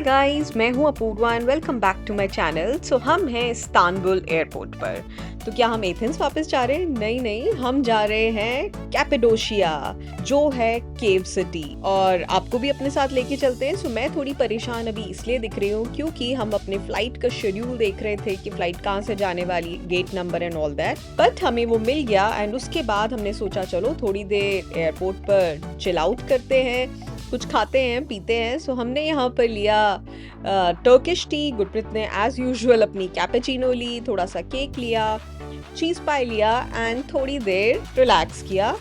Guys, मैं हूं Apurva and welcome back to my channel. So हम हैं इस्तांबुल एयरपोर्ट पर। तो क्या हम एथेंस वापस जा रहे हैं? नहीं, हम जा रहे हैं कैपेडोशिया, जो है केव सिटी, और आपको भी अपने साथ लेके चलते हैं। सो मैं थोड़ी परेशान अभी इसलिए दिख रही हूँ क्योंकि हम अपने फ्लाइट का शेड्यूल देख रहे थे कि फ्लाइट कहाँ से जाने वाली, gate number and all that, but हमें वो मिल गया। एंड उसके बाद हमने सोचा चलो थोड़ी देर एयरपोर्ट पर चिल आउट करते हैं, कुछ खाते हैं पीते हैं। सो हमने यहाँ पर लिया टर्किश टी। गुरप्रीत ने एज यूजुअल अपनी कैपेचिनो ली, थोड़ा सा केक लिया, चीज़ पाई लिया एंड थोड़ी देर रिलैक्स किया।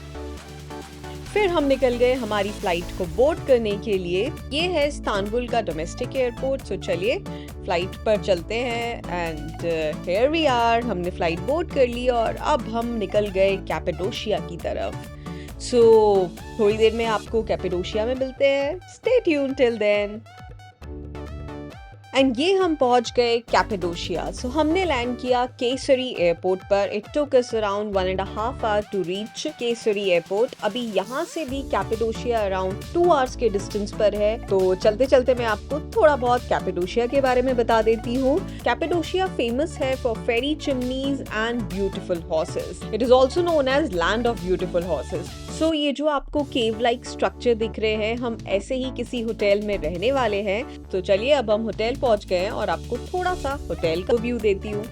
फिर हम निकल गए हमारी फ्लाइट को बोर्ड करने के लिए। ये है इस्तांबुल का डोमेस्टिक एयरपोर्ट। सो चलिए फ्लाइट पर चलते हैं एंड हियर वी आर। हमने फ्लाइट बोर्ड कर ली और अब हम निकल गए कैपेडोशिया की तरफ। सो थोड़ी देर में आपको कैपेडोशिया में मिलते हैं। Stay tuned till then. And ये हम पहुंच गए कैपेडोशिया। सो हमने लैंड किया केसरी एयरपोर्ट पर। It took us around 1.5 hour to reach Kayseri airport. अभी यहाँ से भी कैपेडोशिया अराउंड 2 आवर्स के डिस्टेंस पर है। तो चलते चलते मैं आपको थोड़ा बहुत कैपेडोशिया के बारे में बता देती हूँ। कैपेडोशिया फेमस है for fairy chimneys and beautiful horses. It is also known as land of beautiful horses. So ये जो आपको केव लाइक स्ट्रक्चर दिख रहे हैं, हम ऐसे ही किसी होटल में रहने वाले हैं। तो चलिए अब हम होटल पहुंच गए हैं और आपको थोड़ा सा होटल का व्यू देती हूँ।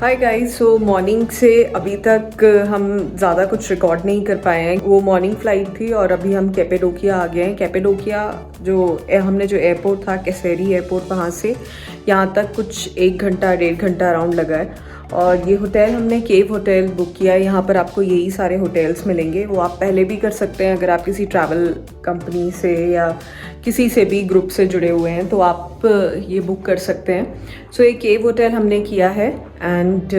हाय गाइस, सो मॉर्निंग से अभी तक हम ज़्यादा कुछ रिकॉर्ड नहीं कर पाए हैं। वो मॉर्निंग फ्लाइट थी और अभी हम कैपेडोकिया आ गए हैं। कैपेडोकिया हमने जो एयरपोर्ट था कैसेरी एयरपोर्ट, वहाँ से यहाँ तक कुछ 1 घंटा 1.5 घंटा अराउंड लगा है। और ये होटल हमने केव होटल बुक किया है। यहाँ पर आपको यही सारे होटल्स मिलेंगे। वो आप पहले भी कर सकते हैं अगर आप किसी ट्रैवल कंपनी से या किसी से भी ग्रुप से जुड़े हुए हैं, तो आप ये बुक कर सकते हैं। सो ये केव होटल हमने किया है एंड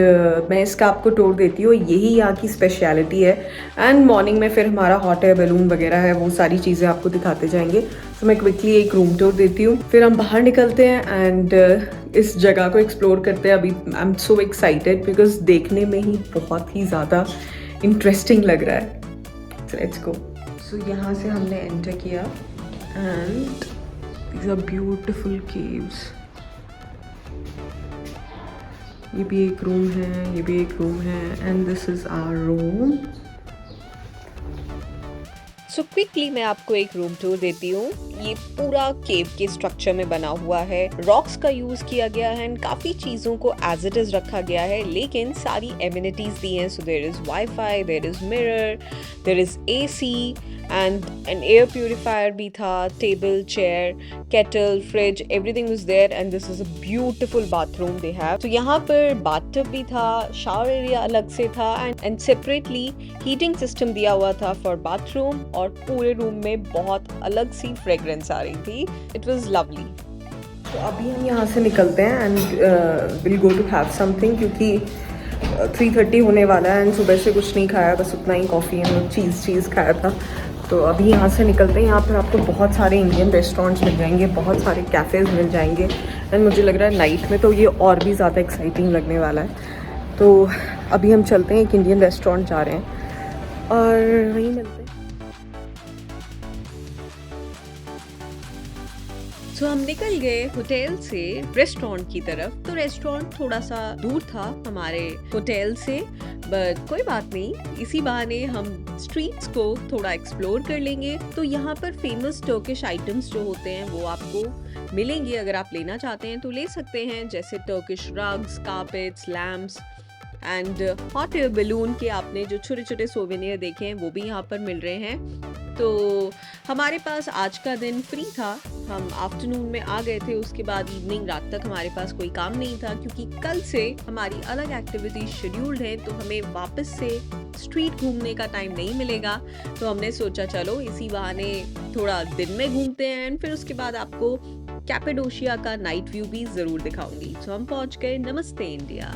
मैं इसका आपको टूर देती हूँ। यही यहाँ की स्पेशलिटी है। एंड मॉर्निंग में फिर हमारा हॉट एयर बैलून वगैरह है, वो सारी चीज़ें आपको दिखाते जाएंगे। तो मैं क्विकली एक रूम टूर देती हूँ, फिर हम बाहर निकलते हैं एंड इस जगह को एक्सप्लोर करते हैं। अभी I am so excited because देखने में ही बहुत ही ज़्यादा इंटरेस्टिंग लग रहा है। So let's go. सो यहाँ से हमने एंटर किया and these are beautiful caves। ये भी एक रूम है, ये भी एक रूम है and this is our room। So quickly मैं आपको एक रूम टूर देती हूँ। ये पूरा केव के स्ट्रक्चर में बना हुआ है। रॉक्स का यूज किया गया है एंड काफी चीजों को एज इट इज रखा गया है, लेकिन सारी एमिनिटीज दी हैं। So there is wifi, there is mirror, there is AC and an air purifier भी था, table, chair, kettle, fridge, everything was there and this is a beautiful bathroom they have. तो यहाँ पर बाथटब भी था, shower area अलग से था एंड सेपरेटली हीटिंग सिस्टम दिया हुआ था फॉर बाथरूम। और पूरे रूम में बहुत अलग सी फ्रेग्रेंस आ रही थी। It was lovely. तो अभी हम यहाँ से निकलते हैं and will go to have something, क्योंकि 3:30 होने वाला है एंड सुबह से कुछ नहीं खाया, बस उतना ही कॉफ़ी एंड चीज़ खाया था। तो अभी यहाँ से निकलते हैं। यहाँ पर आपको बहुत सारे इंडियन रेस्टोरेंट्स मिल जाएंगे, बहुत सारे कैफ़ेज़ मिल जाएंगे एंड मुझे लग रहा है नाइट में तो ये और भी ज़्यादा एक्साइटिंग लगने वाला है। तो अभी हम चलते हैं, एक इंडियन रेस्टोरेंट जा रहे हैं और वहीं मिलते हैं। सो हम निकल गए होटल से रेस्टोरेंट की तरफ। तो रेस्टोरेंट थोड़ा सा दूर था हमारे होटल से, बट कोई बात नहीं, इसी बहाने हम स्ट्रीट्स को थोड़ा एक्सप्लोर कर लेंगे। तो यहाँ पर फेमस टर्किश आइटम्स जो होते हैं वो आपको मिलेंगे। अगर आप लेना चाहते हैं तो ले सकते हैं, जैसे Turkish rugs, carpets, lamps and hot air balloon के आपने जो छोटे छोटे सोवेनियर देखे हैं वो भी यहाँ पर मिल रहे हैं। तो हमारे पास आज का दिन फ्री था। हम आफ्टरनून में आ गए थे, उसके बाद इवनिंग रात तक हमारे पास कोई काम नहीं था, क्योंकि कल से हमारी अलग एक्टिविटीज शेड्यूल्ड हैं। तो हमें वापस से स्ट्रीट घूमने का टाइम नहीं मिलेगा। तो हमने सोचा चलो इसी बहाने थोड़ा दिन में घूमते हैं एंड फिर उसके बाद आपको कैपेडोशिया का नाइट व्यू भी जरूर दिखाऊंगी। तो हम पहुंच गए नमस्ते इंडिया।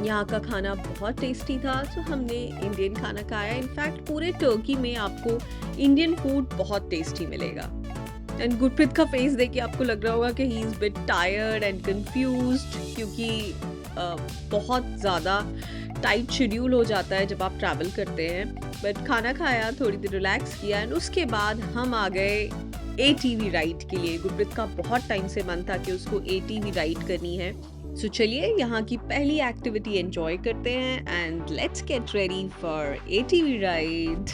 यहाँ का खाना बहुत टेस्टी था, तो हमने इंडियन खाना खाया। इनफैक्ट पूरे टर्की में आपको इंडियन फूड बहुत टेस्टी मिलेगा। एंड गुरप्रीत का फेस देख के आपको लग रहा होगा कि he is bit tired and confused, क्योंकि बहुत ज़्यादा टाइट शेड्यूल हो जाता है जब आप ट्रैवल करते हैं। बट खाना खाया, थोड़ी देर रिलैक्स किया एंड उसके बाद हम आ गए एटीवी राइड के लिए। गुरप्रीत का बहुत टाइम से मन था कि उसको एटीवी राइड करनी है। सो चलिए यहाँ की पहली एक्टिविटी एंजॉय करते हैं and let's get ready for ATV ride.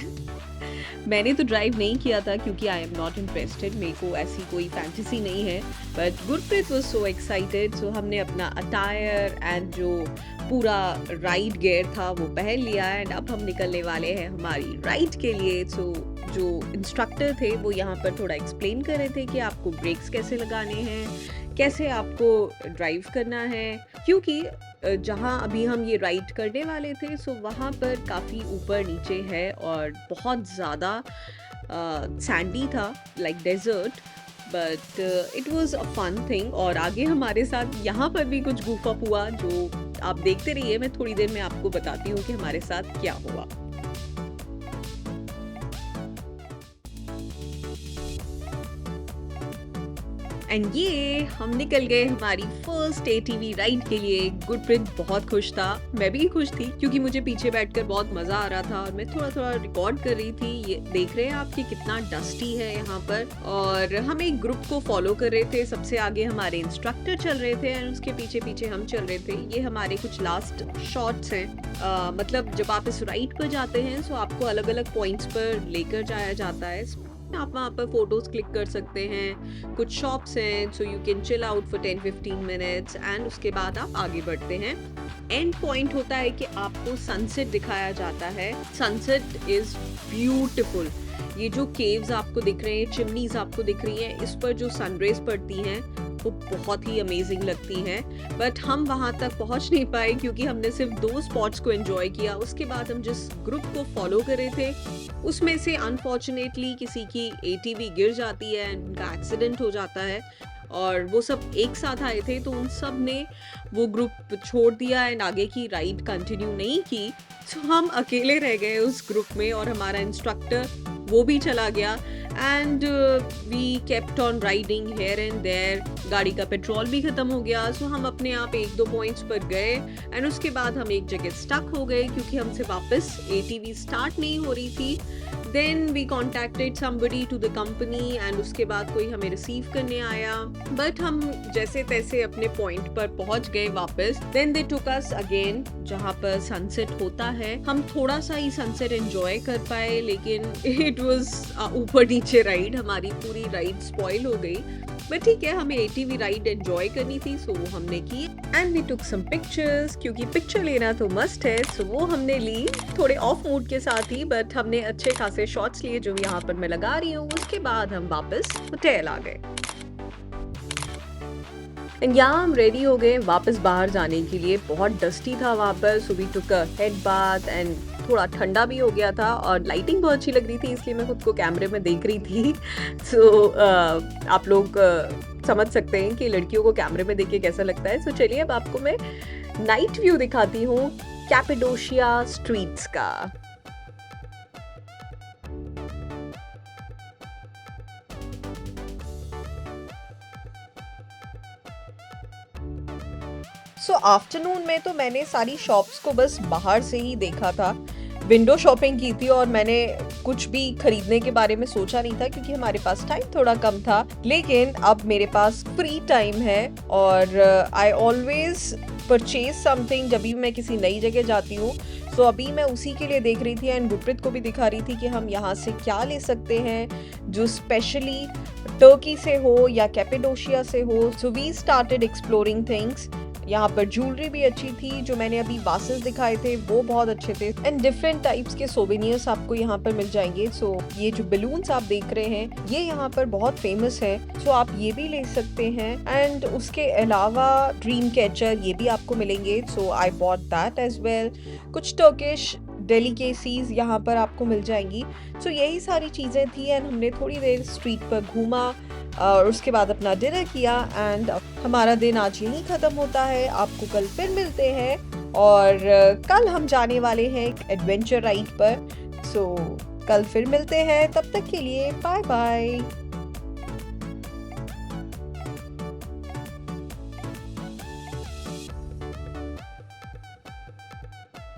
मैंने तो ड्राइव नहीं किया था क्योंकि आई एम नॉट इंटरेस्टेड, मेरे को ऐसी कोई फैंटेसी नहीं है। But Gurpreet was so excited, so हमने अपना अटायर एंड जो पूरा राइड गियर था वो पहन लिया एंड अब हम निकलने वाले हैं हमारी राइड के लिए। सो जो इंस्ट्रक्टर थे वो यहाँ पर थोड़ा एक्सप्लेन कर रहे थे कि आपको ब्रेक्स कैसे लगाने हैं, कैसे आपको ड्राइव करना है, क्योंकि जहाँ अभी हम ये राइड करने वाले थे सो वहाँ पर काफ़ी ऊपर नीचे है और बहुत ज़्यादा सैंडी था, like desert. But it was a fun thing. और आगे हमारे साथ यहाँ पर भी कुछ goof up हुआ जो आप देखते रहिए। मैं थोड़ी देर में आपको बताती हूँ कि हमारे साथ क्या हुआ। एंड ये हम निकल गए हमारी फर्स्ट एटीवी राइड के लिए। गुरप्रीत बहुत खुश था, मैं भी खुश थी क्योंकि मुझे पीछे बैठकर बहुत मजा आ रहा था और मैं थोड़ा थोड़ा रिकॉर्ड कर रही थी। ये देख रहे हैं आप कि कितना डस्टी है यहाँ पर। और हम एक ग्रुप को फॉलो कर रहे थे, सबसे आगे हमारे इंस्ट्रक्टर चल रहे थे एंड उसके पीछे पीछे हम चल रहे थे। ये हमारे कुछ लास्ट शॉट्स हैं। मतलब जब आप इस राइड पर जाते हैं तो आपको अलग अलग पॉइंट्स पर लेकर जाया जाता है। आप वहाँ पर फोटोज क्लिक कर सकते हैं, कुछ शॉप्स हैं, so you can chill out for 10-15 minutes and उसके बाद आप आगे बढ़ते हैं। एंड पॉइंट होता है कि आपको सनसेट दिखाया जाता है। Sunset is beautiful. ये जो केव्स आपको दिख रहे हैं, चिमनीज आपको दिख रही हैं, इस पर जो सनरेज पड़ती हैं वो बहुत ही अमेजिंग लगती हैं। बट हम वहाँ तक पहुँच नहीं पाए क्योंकि हमने सिर्फ 2 स्पॉट्स को एंजॉय किया। उसके बाद हम जिस ग्रुप को फॉलो कर रहे थे उसमें से अनफॉर्चुनेटली किसी की एटीवी गिर जाती है, उनका एक्सीडेंट हो जाता है और वो सब एक साथ आए थे तो उन सब ने वो ग्रुप छोड़ दिया एंड आगे की राइड कंटिन्यू नहीं की। तो हम अकेले रह गए उस ग्रुप में और हमारा इंस्ट्रक्टर वो भी चला गया and we kept on riding here and there. गाड़ी का पेट्रोल भी खत्म हो गया, सो हम अपने आप 1-2 पॉइंट्स पर गए एंड उसके बाद हम एक जगह स्टक हो गए क्योंकि हमसे वापस एटीवी स्टार्ट नहीं हो रही थी। Then we contacted somebody to the company and उसके बाद कोई हमें रिसीव करने आया। बट हम जैसे तैसे अपने पॉइंट पर पहुंच गए वापस। Then they took us again जहाँ पर सनसेट होता है। हम थोड़ा सा ही सनसेट एंजॉय कर पाए लेकिन इट वाज ऊपर नीचे राइड, हमारी पूरी राइड स्पॉइल हो गई। बट ठीक है, हमें एटीवी राइड एंजॉय करनी थी सो वो हमने की and we took some pictures क्योंकि पिक्चर लेना तो मस्ट है। सो वो हमने ली थोड़े ऑफ मूड के साथ ही, बट हमने अच्छे खासे शॉट्स लिए जो यहाँ पर मैं लगा रही हूँ। उसके बाद हम वापस होटल आ गए एंड यहाँ हम रेडी हो गए वापस बाहर जाने के लिए। बहुत डस्टी था वहाँ पर, so we took a head bath and थोड़ा ठंडा भी हो गया था और लाइटिंग बहुत अच्छी लग रही थी इसलिए मैं खुद को कैमरे में देख रही थी। सो आप लोग समझ सकते हैं कि लड़कियों को कैमरे में देख के कैसा लगता है। सो चलिए अब आपको मैं नाइट व्यू दिखाती हूँ कैपेडोशिया स्ट्रीट्स का। सो आफ्टरनून में तो मैंने सारी शॉप्स को बस बाहर से ही देखा था, विंडो शॉपिंग की थी और मैंने कुछ भी खरीदने के बारे में सोचा नहीं था क्योंकि हमारे पास टाइम थोड़ा कम था। लेकिन अब मेरे पास फ्री टाइम है और आई ऑलवेज परचेज समथिंग जब भी मैं किसी नई जगह जाती हूँ। सो अभी मैं उसी के लिए देख रही थी एंड गुरप्रीत को भी दिखा रही थी कि हम यहाँ से क्या ले सकते हैं जो स्पेशली टर्की से हो या कैपेडोशिया से हो। So we started exploring things. यहाँ पर ज्वेलरी भी अच्छी थी, जो मैंने अभी वासेस दिखाए थे वो बहुत अच्छे थे एंड डिफरेंट टाइप्स के सोवेनियर्स आपको यहाँ पर मिल जाएंगे। सो ये जो बलून्स आप देख रहे हैं ये यहाँ पर बहुत फेमस है, सो आप ये भी ले सकते हैं एंड उसके अलावा ड्रीम कैचर ये भी आपको मिलेंगे। So I bought that as well. कुछ टर्किश डेलिकेसीज यहाँ पर आपको मिल जाएंगी। सो यही सारी चीज़ें थी एंड हमने थोड़ी देर स्ट्रीट पर घूमा और उसके बाद अपना डिनर किया एंड हमारा दिन आज यहीं ख़त्म होता है। आपको कल फिर मिलते हैं और कल हम जाने वाले हैं एडवेंचर राइड पर। सो कल फिर मिलते हैं, तब तक के लिए बाय बाय।